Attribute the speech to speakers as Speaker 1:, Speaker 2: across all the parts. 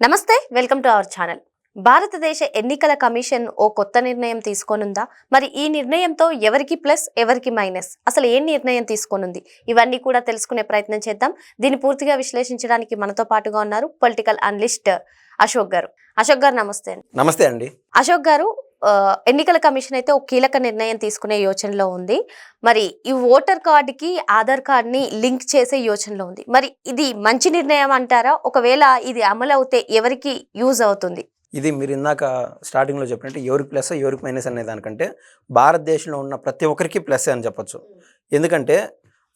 Speaker 1: నమస్తే, welcome to our channel. భారతదేశ ఎన్నికల కమిషన్ ఓ కొత్త నిర్ణయం తీసుకోనుందా? మరి ఈ నిర్ణయంతో ఎవరికి ప్లస్, ఎవరికి మైనస్, అసలు ఏం నిర్ణయం తీసుకోనుంది, ఇవన్నీ కూడా తెలుసుకునే ప్రయత్నం చేద్దాం. దీన్ని పూర్తిగా విశ్లేషించడానికి మనతో పాటుగా ఉన్నారు పొలిటికల్ అనలిస్ట్ అశోక్ గారు. అశోక్ గారు నమస్తే.
Speaker 2: నమస్తే అండి.
Speaker 1: అశోక్ గారు, ఎన్నికల కమిషన్ అయితే ఒక కీలక నిర్ణయం తీసుకునే యోచనలో ఉంది. మరి ఈ ఓటర్ కార్డుకి ఆధార్ కార్డ్ని లింక్ చేసే యోచనలో ఉంది. మరి ఇది మంచి నిర్ణయం అంటారా? ఒకవేళ ఇది అమలు అవుతే ఎవరికి యూజ్ అవుతుంది?
Speaker 2: ఇది మీరు ఇందాక స్టార్టింగ్లో చెప్పినట్టు ఎవరికి ప్లస్ ఎవరికి మైనస్ అనే దానికంటే భారతదేశంలో ఉన్న ప్రతి ఒక్కరికి ప్లస్ అని చెప్పొచ్చు. ఎందుకంటే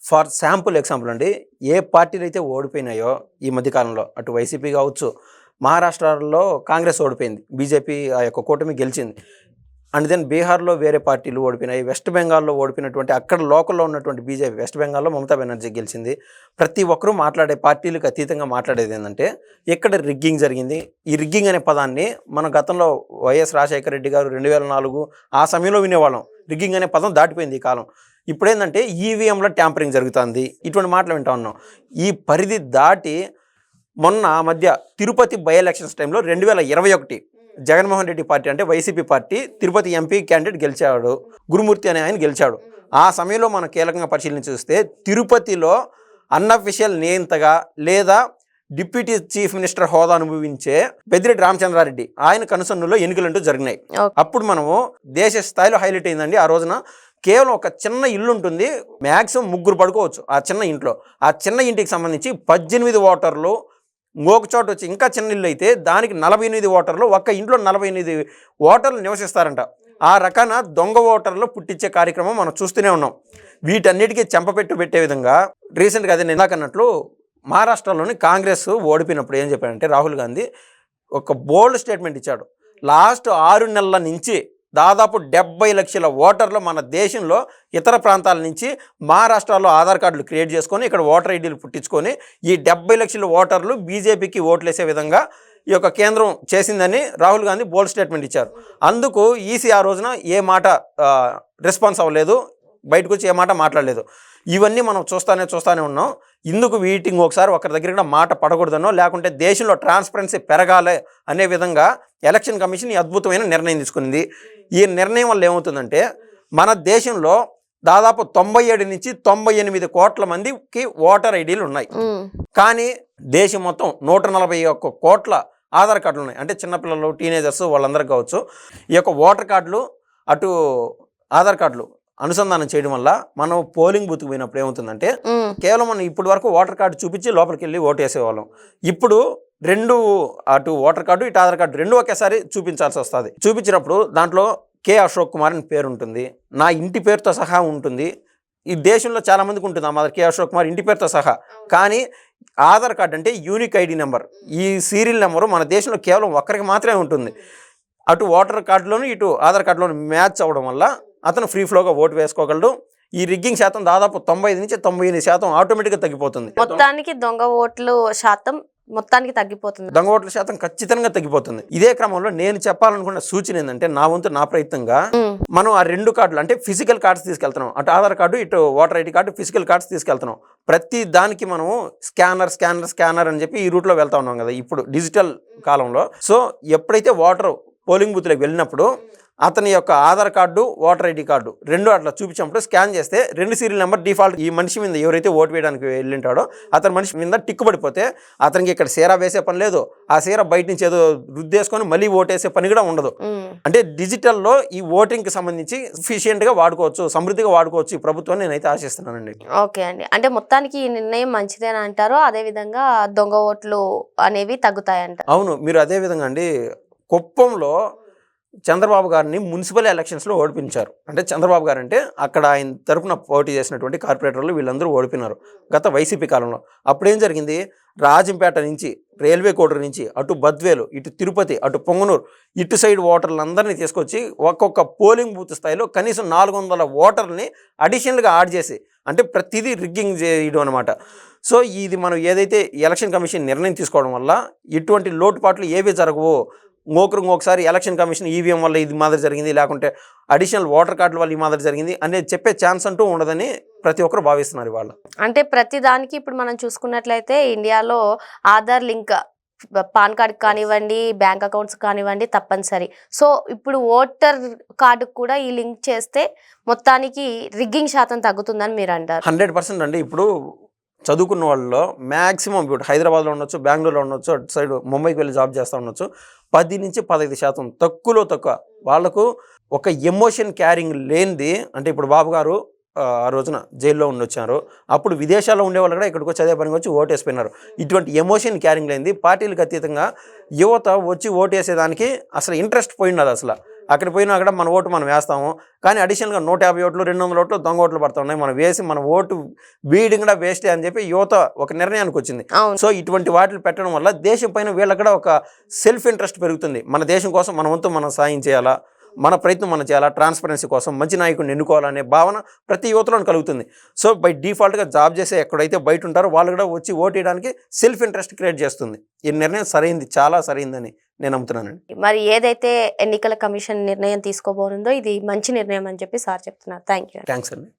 Speaker 2: ఫర్ శాంపుల్ ఎగ్జాంపుల్ అండి, ఏ పార్టీలు అయితే ఓడిపోయినాయో ఈ మధ్యకాలంలో, అటు వైసీపీ కావచ్చు, మహారాష్ట్రలో కాంగ్రెస్ ఓడిపోయింది, బీజేపీ ఆ యొక్క కూటమి గెలిచింది. అండ్ దెన్ బీహార్లో వేరే పార్టీలు ఓడిపోయినాయి, వెస్ట్ బెంగాల్లో ఓడిపోయినటువంటి అక్కడ లోకల్లో ఉన్నటువంటి బీజేపీ, వెస్ట్ బెంగాల్లో మమతా బెనర్జీ గెలిచింది. ప్రతి ఒక్కరూ మాట్లాడే పార్టీలకు అతీతంగా మాట్లాడేది ఏంటంటే ఇక్కడ రిగ్గింగ్ జరిగింది. ఈ రిగ్గింగ్ అనే పదాన్ని మనం గతంలో వైఎస్ రాజశేఖర రెడ్డి గారు 2004 ఆ సమయంలో వినేవాళ్ళం. రిగ్గింగ్ అనే పదం దాటిపోయింది ఈ కాలం. ఇప్పుడేంటంటే ఈవీఎంలో ట్యాంపరింగ్ జరుగుతుంది, ఇటువంటి మాటలు వింటా ఉన్నాం. ఈ పరిధి దాటి మొన్న మధ్య తిరుపతి బై ఎలక్షన్స్ టైంలో 2021 జగన్మోహన్ రెడ్డి పార్టీ అంటే YCP party Tirupati MP candidate గెలిచాడు, గురుమూర్తి అనే ఆయన గెలిచాడు. ఆ సమయంలో మనం కీలకంగా పరిశీలించి చూస్తే తిరుపతిలో అన్అఫిషియల్ నియంతగా లేదా డిప్యూటీ చీఫ్ మినిస్టర్ హోదా అనుభవించే పెద్దిరెడ్డి రామచంద్రారెడ్డి ఆయన కనుసన్నులో ఎన్నికలంటూ జరిగినాయి. అప్పుడు మనము దేశ స్థాయిలో హైలైట్ అయిందండి. ఆ రోజున కేవలం ఒక చిన్న ఇల్లు ఉంటుంది, మ్యాక్సిమం 3 పడుకోవచ్చు ఆ చిన్న ఇంట్లో. ఆ చిన్న ఇంటికి సంబంధించి 18 ఓటర్లు, ఇంకొక చోట వచ్చి ఇంకా చిన్న ఇల్లు అయితే దానికి 48 ఓటర్లు, ఒక్క ఇంట్లో 48 ఓటర్లు నివసిస్తారంట. ఆ రకాన దొంగ ఓటర్లు పుట్టించే కార్యక్రమం మనం చూస్తూనే ఉన్నాం. వీటన్నిటికీ చెంపపెట్టు పెట్టే విధంగా రీసెంట్గా అదే ఇందాకన్నట్లు మహారాష్ట్రలోని కాంగ్రెస్ ఓడిపోయినప్పుడు ఏం చెప్పాడంటే రాహుల్ గాంధీ ఒక బోల్డ్ స్టేట్మెంట్ ఇచ్చాడు. లాస్ట్ 6 నెలల నుంచి దాదాపు 70 లక్షల ఓటర్లు మన దేశంలో ఇతర ప్రాంతాల నుంచి మహారాష్ట్రలో ఆధార్ కార్డులు క్రియేట్ చేసుకొని ఇక్కడ ఓటర్ ఐడీలు పుట్టించుకొని ఈ 70 లక్షల ఓటర్లు బీజేపీకి ఓట్లేసే విధంగా ఈ యొక్క కేంద్రం చేసిందని రాహుల్ గాంధీ బోల్డ్ స్టేట్మెంట్ ఇచ్చారు. అందుకు ఈసీ ఆ రోజున ఏ మాట రెస్పాన్స్ అవ్వలేదు, బయటకు వచ్చి ఏ మాట మాట్లాడలేదు. ఇవన్నీ మనం చూస్తానే ఉన్నాం. ఇందుకు వీటిని ఒకసారి ఒకరి దగ్గర కూడా మాట పడకూడదనో లేకుంటే దేశంలో ట్రాన్స్పరెన్సీ పెరగాలి అనే విధంగా ఎలక్షన్ కమిషన్ ఈ అద్భుతమైన నిర్ణయం తీసుకుంది. ఈ నిర్ణయం వల్ల ఏమవుతుందంటే మన దేశంలో దాదాపు 97 నుంచి 98 కోట్ల మందికి ఓటర్ ఐడీలు ఉన్నాయి. కానీ దేశం మొత్తం 141 కోట్ల ఆధార్ కార్డులు ఉన్నాయి. అంటే చిన్నపిల్లలు, టీనేజర్స్ వాళ్ళందరికీ కావచ్చు. ఈ యొక్క ఓటర్ కార్డులు అటు ఆధార్ కార్డులు అనుసంధానం చేయడం వల్ల మనం పోలింగ్ బూత్కి పోయినప్పుడు ఏమవుతుందంటే కేవలం మనం ఇప్పటి వరకు ఓటర్ కార్డు చూపించి లోపలికి వెళ్ళి ఓటు వేసేవాళ్ళం. ఇప్పుడు రెండు, అటు ఓటర్ కార్డు ఇటు ఆధార్ కార్డు రెండు ఒకేసారి చూపించాల్సి వస్తుంది. చూపించినప్పుడు దాంట్లో కే అశోక్ కుమార్ అని పేరు ఉంటుంది, నా ఇంటి పేరుతో సహా ఉంటుంది. ఈ దేశంలో చాలా మందికి ఉంటుంది ఆ మాదిరి కే అశోక్ కుమార్ ఇంటి పేరుతో సహా. కానీ ఆధార్ కార్డు అంటే యూనిక్ ఐడి నెంబర్, ఈ సీరియల్ నెంబరు మన దేశంలో కేవలం ఒక్కరికి మాత్రమే ఉంటుంది. అటు ఓటర్ కార్డులోను ఇటు ఆధార్ కార్డులోను మ్యాచ్ అవ్వడం వల్ల అతను ఫ్రీ ఫ్లోగా ఓటు వేసుకోగలడు. ఈ రిగ్గింగ్ శాతం దాదాపు 95 నుంచి 98% ఆటోమేటిక్గా తగ్గిపోతుంది.
Speaker 1: మొత్తానికి దొంగ ఓట్ల శాతం మొత్తానికి తగ్గిపోతుంది.
Speaker 2: దొంగ ఓట్ల శాతం ఖచ్చితంగా తగ్గిపోతుంది. ఇదే క్రమంలో నేను చెప్పాలనుకున్న సూచన ఏంటంటే నా వంతు నా ప్రయత్నంగా మనం ఆ 2 కార్డులు అంటే ఫిజికల్ కార్డ్స్ తీసుకెళ్తున్నాం, అటు ఆధార్ కార్డు ఇటు voter ID card physical cards తీసుకెళ్తున్నాం. ప్రతి దానికి మనము స్కానర్ అని చెప్పి ఈ రూట్లో వెళ్తా ఉన్నాం కదా ఇప్పుడు డిజిటల్ కాలంలో. సో ఎప్పుడైతే ఓటర్ పోలింగ్ బూత్లోకి వెళ్ళినప్పుడు అతని యొక్క Aadhaar card voter ID card రెండు అట్లా చూపించినప్పుడు స్కాన్ చేస్తే 2 సీరియల్ నెంబర్ డిఫాల్ట్ ఈ మనిషి మీద ఎవరైతే ఓటు వేయడానికి వెళ్ళింటాడో అతని మనిషి మీద టిక్కు పడిపోతే అతనికి ఇక్కడ సీరా వేసే పని లేదు, ఆ సీరా బయట నుంచి ఏదో రుద్దేసుకొని మళ్ళీ ఓటేసే పని కూడా ఉండదు. అంటే డిజిటల్లో ఈ ఓటింగ్కి సంబంధించి ఎఫిషియెంట్గా వాడుకోవచ్చు, సమృద్ధిగా వాడుకోవచ్చు ఈ ప్రభుత్వం నేనైతే ఆశిస్తున్నానండి.
Speaker 1: ఓకే అండి, అంటే మొత్తానికి ఈ నిర్ణయం మంచిదేనా అంటారు? అదేవిధంగా దొంగ ఓట్లు అనేవి తగ్గుతాయంట?
Speaker 2: అవును, మీరు అదే విధంగా అండి కుప్పంలో చంద్రబాబు గారిని మున్సిపల్ ఎలక్షన్స్లో ఓడిపించారు. అంటే చంద్రబాబు గారు అంటే అక్కడ ఆయన తరఫున పోటీ చేసినటువంటి కార్పొరేటర్లు వీళ్ళందరూ ఓడిపోయినారు గత వైసీపీ కాలంలో. అప్పుడేం జరిగింది, రాజంపేట నుంచి రైల్వే కోడూరు నుంచి అటు బద్వేలు ఇటు తిరుపతి అటు పొంగనూరు ఇటు సైడ్ ఓటర్లందరినీ తీసుకొచ్చి ఒక్కొక్క పోలింగ్ బూత్ స్థాయిలో కనీసం 400 ఓటర్లని అడిషనల్గా యాడ్ చేసి అంటే ప్రతిదీ రిగ్గింగ్ చేయడం అనమాట. సో ఇది మనం ఏదైతే ఎలక్షన్ కమిషన్ నిర్ణయం తీసుకోవడం వల్ల ఇటువంటి లోటుపాట్లు ఏవి జరగవు. ఇంకొకసారి ఎలక్షన్ కమిషన్ ఈవీఎం వల్ల ఇది మాదిరి జరిగింది, లేకుంటే అడిషనల్ ఓటర్ కార్డుల వల్ల ఈ మాదిరి జరిగింది అనేది చెప్పే ఛాన్స్ అంటూ ఉండదని ప్రతి ఒక్కరు భావిస్తున్నారు ఇవాళ.
Speaker 1: అంటే ప్రతి దానికి ఇప్పుడు మనం చూసుకున్నట్లయితే ఇండియాలో ఆధార్ లింక్ పాన్ కార్డ్ కానివ్వండి, బ్యాంక్ అకౌంట్స్ కానివ్వండి తప్పనిసరి. సో ఇప్పుడు ఓటర్ కార్డుకు కూడా ఈ లింక్ చేస్తే మొత్తానికి రిగ్గింగ్ శాతం తగ్గుతుందని మీరు అంటారు.
Speaker 2: 100% అండి. ఇప్పుడు చదువుకున్న వాళ్ళలో మ్యాక్సిమం ఇప్పుడు హైదరాబాద్లో ఉండొచ్చు, బెంగళూరులో ఉండొచ్చు, అటు సైడ్ ముంబైకి వెళ్ళి జాబ్ చేస్తూ ఉండొచ్చు, 10 నుంచి 15% తక్కువలో తక్కువ వాళ్ళకు ఒక ఎమోషన్ క్యారింగ్ లేనిది. అంటే ఇప్పుడు బాబు గారు ఆ రోజున జైల్లో ఉండొచ్చారు, అప్పుడు విదేశాల్లో ఉండేవాళ్ళు కూడా ఇక్కడికి వచ్చి అదే పనికి వచ్చి ఓటేసిపోయినారు. ఇటువంటి ఎమోషన్ క్యారింగ్ లేనిది పార్టీలకు అతీతంగా యువత వచ్చి ఓటేసేదానికి అసలు ఇంట్రెస్ట్ పోయినది. అసలు అక్కడ పోయినా కూడా మన ఓటు మనం వేస్తాము, కానీ అడిషనల్గా 150 ఓట్లు 200 ఓట్లు దొంగ ఓట్లు పడుతున్నాయి, మనం వేసి మన ఓటు వీడి కూడా వేస్టే అని చెప్పి యువత ఒక నిర్ణయానికి వచ్చింది. సో ఇటువంటి వాటిని పెట్టడం వల్ల దేశం పైన వీళ్ళకి కూడా ఒక సెల్ఫ్ ఇంట్రెస్ట్ పెరుగుతుంది. మన దేశం కోసం మన వంతు మనం సాయం చేయాలా, మన ప్రయత్నం మనం చేయాలా, ట్రాన్స్పరెన్సీ కోసం మంచి నాయకుడిని ఎన్నుకోవాలనే భావన ప్రతి యువతలో కలుగుతుంది. సో బై డిఫాల్ట్గా జాబ్ చేసే ఎక్కడైతే బయట ఉంటారో వాళ్ళు కూడా వచ్చి ఓటు వేయడానికి సెల్ఫ్ ఇంట్రెస్ట్ క్రియేట్ చేస్తుంది. ఈ నిర్ణయం సరైంది, చాలా సరైందని నేను నమ్ముతున్నానండి.
Speaker 1: మరి ఏదైతే ఎన్నికల కమిషన్ నిర్ణయం తీసుకోబోతుందో ఇది మంచి నిర్ణయం అని చెప్పి సార్ చెప్తున్నారు. Thank you.
Speaker 2: థ్యాంక్స్ అండి.